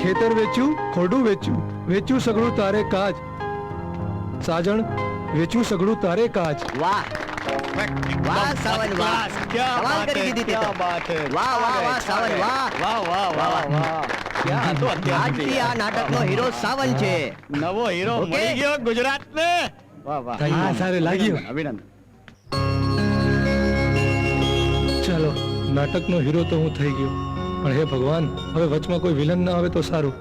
ખેતર વેચ્યું, ખોડું વેચ્યું, વેચ્યું સગળું તારે કાજ. સાજણ વેચ્યું સગળું તારે કાજ. વાહ વાહ સાવન વાહ, કમાલ કરી દીધી તે તો. વાહ વાહ વાહ સાવન વાહ. આજથી આ નાટકનો હીરો સાવન છે. નવો હીરો ઓકે. મળી ગયો ગુજરાતને. વાહ વાહ. હા, સારું લાગ્યું. અભિનંદન. ચાલો, નાટકનો હીરો તો હું થઈ ગયો, પણ હે ભગવાન, હવે વચમાં કોઈ વિલન ના આવે તો સારું.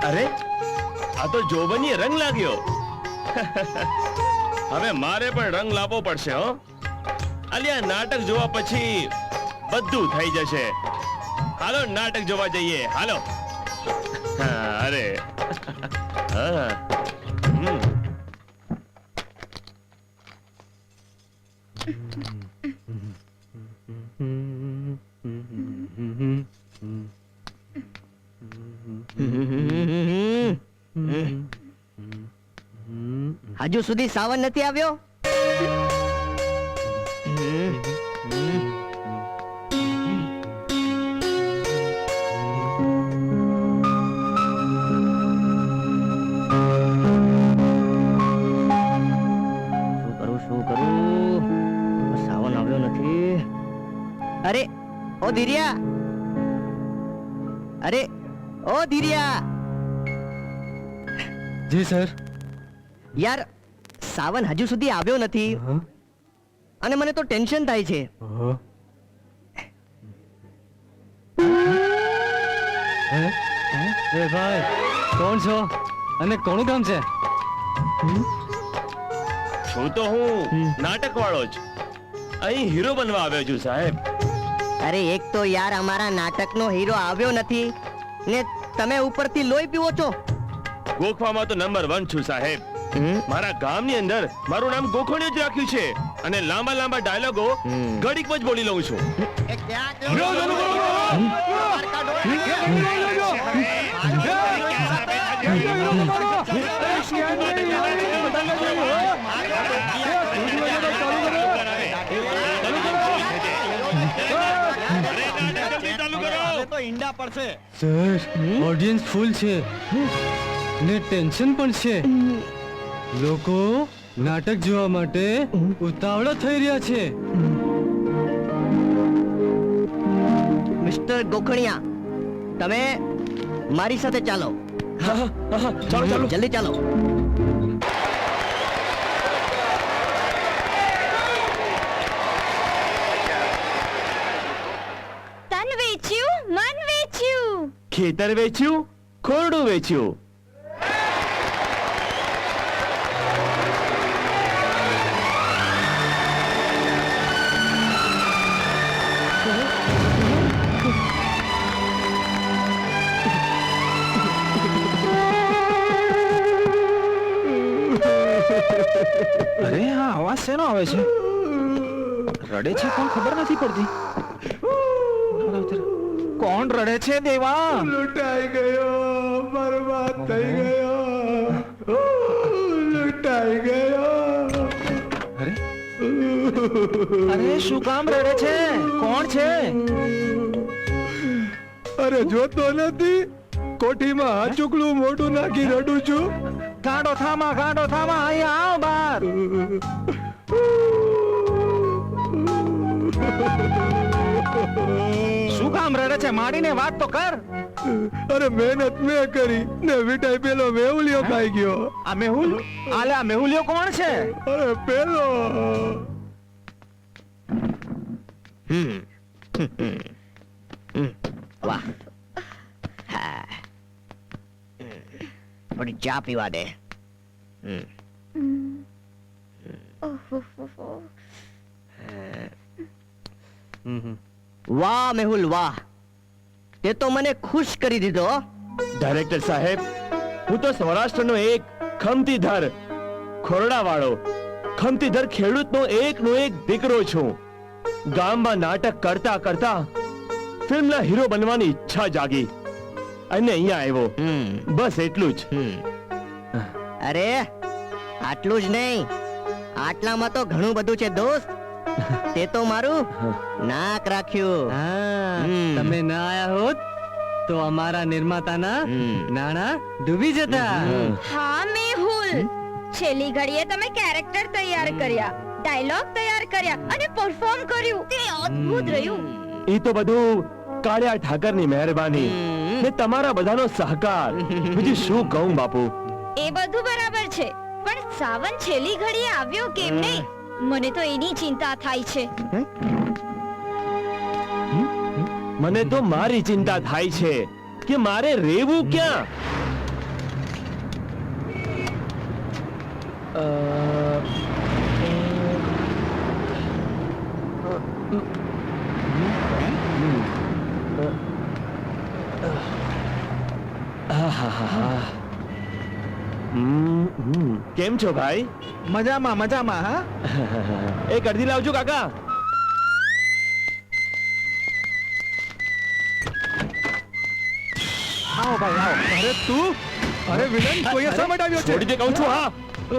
અરે આ તો જોબનીએ રંગ લાગ્યો. હવે મારે પણ રંગ લાવવો પડશે હો. અલ્યા નાટક જોવા પછી બધું થઈ જશે. હાલો નાટક જોવા જઈએ, હાલો. હા, અરે હા. હમ. હજુ સુધી સાવન નથી આવ્યો. શું કરું? સાવન આવ્યો નથી. અરે ઓ ધીરિયા, અરે ઓ ધીરિયા. જી સર. યાર સાવન હજુ સુધી આવ્યો નથી અને મને તો ટેન્શન થાય છે. એ ભાઈ, કોણ છો અને કોનું કામ છે? છું તો હું નાટક વાળો જ. અહીં હીરો બનવા આવ્યો છું સાહેબ. અરે એક તો યાર અમારા નાટકનો હીરો આવ્યો નથી ને તમે ઉપરથી લોહી પીવો છો. ગોખવામાં તો નંબર 1 છું સાહેબ. મારા ગામની અંદર મારું નામ ગોખણિયું જ રાખ્યું છે અને લાંબા લાંબા ડાયલોગો ઘડીકમાં જ બોલી લઉં છું. તો ઈંડા પડશે. સર, ઓડિયન્સ ફૂલ છે ને ટેન્શન પણ છે. લોકો નાટક જોવા માટે ઉતાવળા થઈ રહ્યા છે. મિસ્ટર ગોખણિયા, તમે મારી સાથે ચાલો. ચાલો ચાલો. જલ્દી ચાલો. તન વેચ્યું, મન વેચ્યું. ખેતર વેચ્યું, ખોરડું વેચ્યું. અરે આ અવાજ શેનો આવે છે? રડે છે કોણ ખબર નથી પડતી. કોણ રડે છે દેવા? લૂંટાઈ ગયો, બરબાદ થઈ ગયો, લૂંટાઈ ગયો. અરે અરે શું કામ રડે છે? કોણ છે? અરે જોતો નથી, કોઠીમાં હાચુકલું મોઢું નાખી રડું છું. ગાંડો થામા અહીંયા આવ બહાર. શું કામ રડે છે? માડીને વાત તો કર. અરે મહેનત મેં કરી ને વિટાઈ પેલો મેહુલિયો ખાઈ ગયો. આ મેહુલ? આલે આ મેહુલિયો કોણ છે? અરે પેલો. વાહ. હા. થોડી ચા પીવા દે. વાહ મેહુલ વાહ, તે તો મને ખુશ કરી દીધો. ડાયરેક્ટર સાહેબ, હું તો સૌરાષ્ટ્રનો એક ખમતીધર, ખોરડાવાળો, ખમતીધર ખેડૂતનો એકનો એક દીકરો છું. ગામમાં નાટક કરતા કરતા ફિલ્મના હીરો બનવાની ઈચ્છા જાગી અને અહીંયા આવ્યો. બસ એટલું જ. અરે આટલું જ નહીં, આટલામાં તો ઘણું બધું છે દોસ્ત. તે તો મારું નાક રાખ્યું. હા, હમ. તમે ના આયા હોત તો અમારા નિર્માતાના હમ. નાણાં ડૂબી જતા. હા મેહુલ, છેલ્લી ઘડીએ તમે કેરેક્ટર તૈયાર કર્યા, ડાયલોગ તૈયાર કર્યા અને પરફોર્મ કર્યું. તે અદ્ભુત રહ્યું. એ તો બધું કાળિયા ઠાકરની મહેરબાની ને તમારા બધાનો સહકાર. બીજું શું કહું બાપુ. એ બધું બરાબર છે, પણ સાવન છેલ્લી ઘડીએ આવ્યો કેમ નહીં? મને તો એની ચિંતા થાય છે. મને તો મારી ચિંતા થાય છે કે મારે રહેવું ક્યાં. કેમ છો ભાઈ? મજામાં મજામાં. હા એક અડધી લાવજો કાકા. આવો ભાઈ આવો. અરે તું, અરે વિલન, તું અહીંયા શા માટે આવ્યો છે? છોડી દે કહું છું. હા,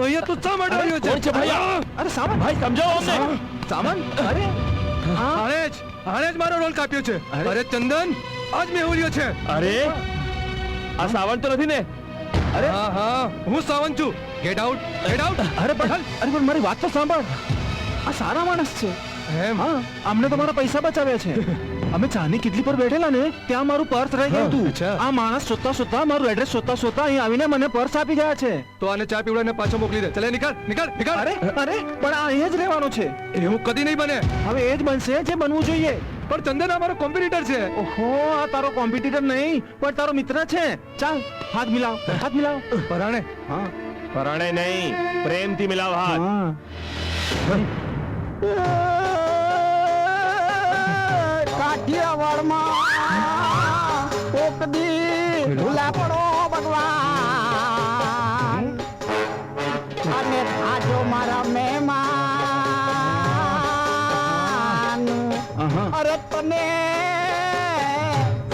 અહીંયા તું શા માટે આવ્યો કોણ છે ભાઈ આ? અરે સામાન ભાઈ સમજાવો અમને. સામાન. અરે આણે જ મારો રોલ કાપ્યો છે. અરે ચંદન, આજ મેહુલિયો છે. અરે આ સાવન તો નથી ને? અરે હા હા, હું સાવન છું. Get out, get out. પણ મારી વાત તો સાંભળ. આ સારા માણસ છે. એમ? હા, અમને તો મારા પૈસા બચાવ્યા છે. અમે ચાની કિટલી પર બેઠેલા ને ત્યાં મારું પર્સ રહી ગયું હતું. અચ્છા. આ માણસ શોધતા મારું એડ્રેસ શોધતા અહીં આવીને મને પર્સ આપી ગયા છે. તો આને ચા પીવડાવીને પાછો મોકલી દે. ચલે નીકળ, નીકળ, નીકળ. અરે અરે પણ આ અહીંયા જ રહેવાનો છે. એવું કદી નહીં બને. હવે એ જ બનશે જે બનવું જોઈએ. પણ ચંદન અમારો કોમ્પિટિટર છે. ઓહો, આ તારો કોમ્પિટિટર નહીં પણ તારો મિત્ર છે. ચાલ હાથ મિલાવ, હાથ મિલાવ. પરાણે, હા પરાણે નહીં, પ્રેમથી મિલાવ હાથ. કાઠિયાવાડમાં કોક દી ભૂલા પડો ભગવાન અને થાજો મારા મહેમાન. અરે તને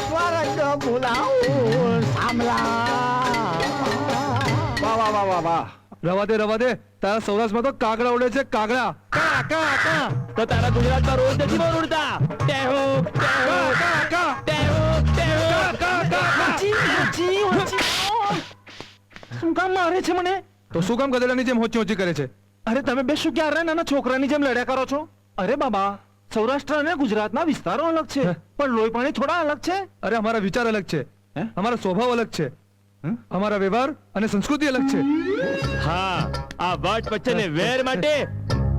સ્વર્ગ ભૂલાવું સાંભળા. વાહ વાહ વાહ વાહ વાહ. રવા દે, રવા દે. તારા સૌરાષ્ટ્રમાં તો કાગડા ઉડે છે, કાગડા. તો તારા ગુજરાતમાં રોજ નથી બોલ ઉડતા. ટેહો, ટેહો, ટેહો, ટેહો. શું કામ મારે છે મને? તો શું કામ ગધેડાની જેમ હોચી હોચી કરે છે? અરે તમે બે શું ક્યારે નાના છોકરાની જેમ લડ્યા કરો છો? અરે બાબા, સૌરાષ્ટ્ર અને ગુજરાતના વિસ્તારો અલગ છે પણ લોહી પાણી થોડા અલગ છે. અરે અમારા વિચાર અલગ છે, હે? અમારો સ્વભાવ અલગ છે, અમારા વ્યવહાર અને સંસ્કૃતિ અલગ છે. હા, આ વટ વચ્ચેને વેર માટે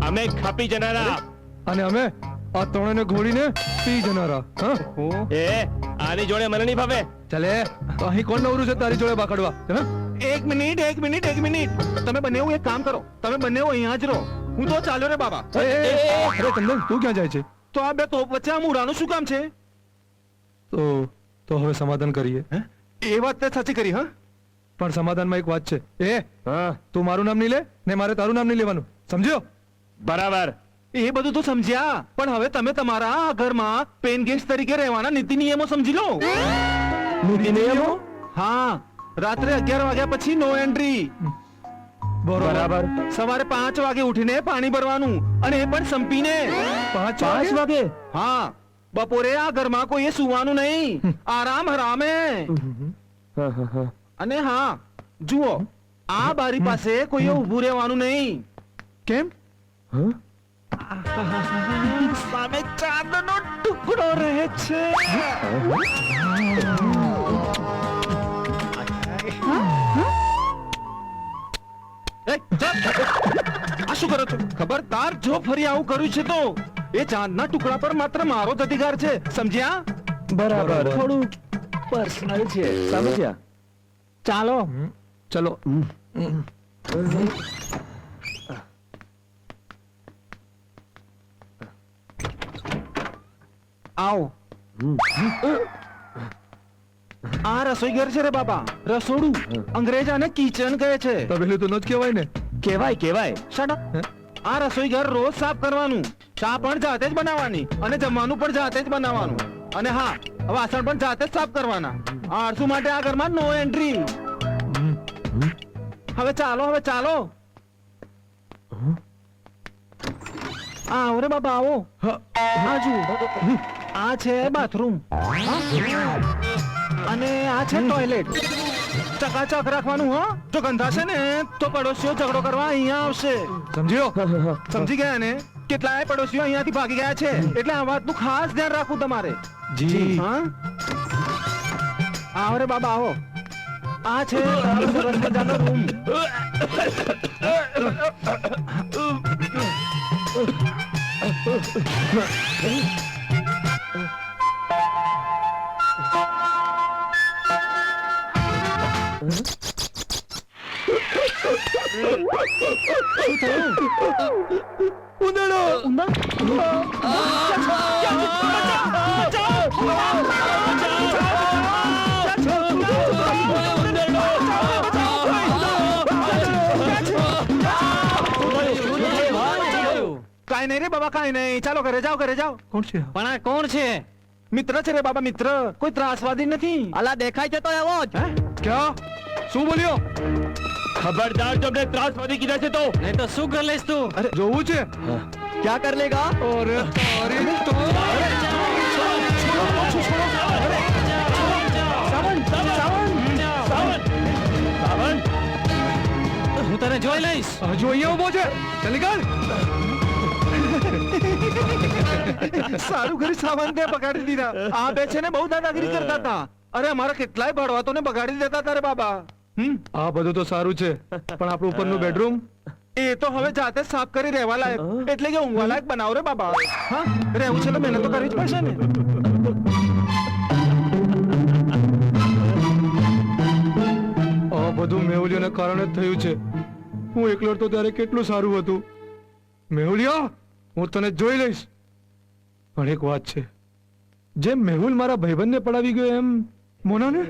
અમે ખાપી જનારા. અને અમે આ ત્રણેયને ઘોડીને પી જનારા. હા? એ આની જોડે મને નહીં ભાવે. ચાલે, તો અહીં કોણ નવરું છે તારી જોડે બાકડવા? હા? એક મિનિટ તમે બંને એક કામ કરો, તમે બંને અહીંયા જ રહો. હું તો ચાલ્યો રે બાબા. અરે ચંદન, તું ક્યાં જાય છે? તો આ બે તોપ વચ્ચે આ મૂળાનું શું કામ છે? તો હવે સમાધાન કરીએ. એ વાત તે સાચી કરી. હા પણ સમાધાનમાં એક વાત છે. હા, તું મારું નામ નહીં લે ને મારે તારું નામ નહીં લેવાનું, સમજ્યો? બરાબર. એ બધું તો સમજ્યા, પણ હવે તમે તમારા આ ઘરમાં પેન ગેસ્ટ તરીકે રહેવાના નીતિ નિયમો સમજી લો. નીતિ નિયમો? હા, રાત્રે 11 વાગ્યા પછી નો એન્ટ્રી. બરાબર. સવારે 5 વાગે ઉઠીને પાણી ભરવાનું અને એ પણ સંપીને. 5 વાગે? હા, બપોરે આ ઘરમાં કોઈએ સુવાનું નહીં, આરામ હરામે. અને હા, જુઓ, આ બારી પાસે કોઈએ ઊભું રહેવાનું નહીં. કેમ? સામે ચાંદનો ટુકડો રહે છે. આ શું કરો છો? ખબરદાર, જો ફરી આવું કર્યું છે તો એ ચાંદના ટુકડા પર માત્ર મારો જ અધિકાર છે, સમજ્યા? બરાબર. થોડું પર્સનલ છે, સમજ્યા? ચાલો. ચલો. આવો. આ રસોઈ ઘર છે રે બાબા, રસોડું. અંગ્રેજ આને કિચન કહે છે. તો પેલું તો ન જ કહેવાય ને. કેવાય કેવાય. Shut up. આ રસોઈ ઘર રોજ સાફ કરવાનું, ચા પણ જાતે જ બનાવવાની અને જમવાનું પણ જાતે જ બનાવવાનું. અને હા, વાસણ પણ જાતે જ સાફ કરવાના. આળસુ માટે આ ઘરમાં નો એન્ટ્રી. હવે ચાલો આવો રે બાબા આવો આ જુઓ આ છે બાથરૂમ અને આ છે ટોયલેટ ચકાચક રાખવાનું હો જો ગંધાશે ને તો પડોશીઓ ઝઘડો કરવા અહીંયા આવશે સમજ્યો સમજી ગયા ને કેટલાય પડોશીઓ અહીંયાથી ભાગી ગયા છે એટલે આ વાતનું ખાસ ધ્યાન રાખવું તમારે જી હા આવો રે બાબા આવો આ છે તારો સરસ મજાનો રૂમ કાઈ નહીં રે બાબા કાઈ નહીં ચાલો ઘરે જાઓ કોણ છે પણ આ કોણ છે મિત્ર છે રે બાબા મિત્ર કોઈ ત્રાસવાદી નથી અલા દેખાય છે તો એવો જ ક્યાં શું બોલ્યો ખબરદાર તમને ત્રાસવાદી કીધા છે તો નહીં તો શું કરી લઈશ તું અરે જોવું છે ક્યાં કર લેગા અરે તારી તો હું તને જોઈ લઈશ હજુ અહીંયા ઉભો છે ચાલી કર સારું ઘરે સાવન ને બગાડી દીધા આ બે છે ને બહુ દાદાગીરી કરતા હતા અરે અમારા કેટલાય ભડવાતો ને બગાડી દેતા હતા રે બાબા આ બધું તો સારું છે પણ આપણું ઉપરનું બેડરૂમ એ તો હવે જાતે જ સાફ કરી રહેવા લાયક એટલે કે ઊંઘવા લાયક બનાવ રે બાબા હા રહેવું છે તો મહેનત તો કરવી જ પડશે ને આ બધું મેહુલિયાના કારણે જ થયું છે હું એકલો હતો ત્યારે કેટલું સારું હતું મેહુલિયા હું તને જોઈ લઈશ પણ એક વાત છે જેમ મેહુલ મારા ભાઈબંધને પડાવી ગયો એમ મોનાને